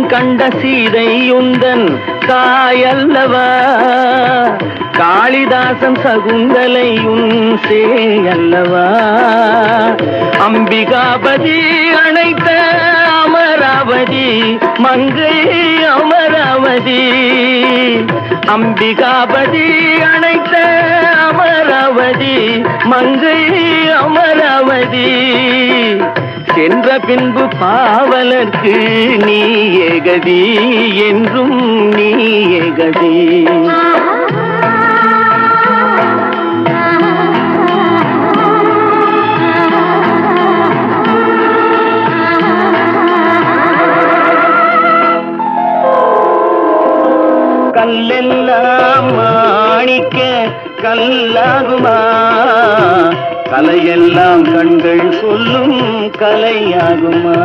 ராமன் கண்ட சீதை உந்தன் தாயல்லவா, காளிதாசன் சகுந்தலை உன் சேயல்லவா, அம்பிகாபதி அணைத்த அமராவதி மங்கை அமராவதி, அம்பிகாபதி அணைத்த அமராவதி மங்கை அமராவதி, சென்ற பின்பு பாவலர்க்கு நீ ஏகதி என்றும் நீ ஏகதி. கல்லெல்லாம் மாணிக்க கல்லாகுமா, கலையெல்லாம் கண்கள் சொல்லும் கலையாகுமா.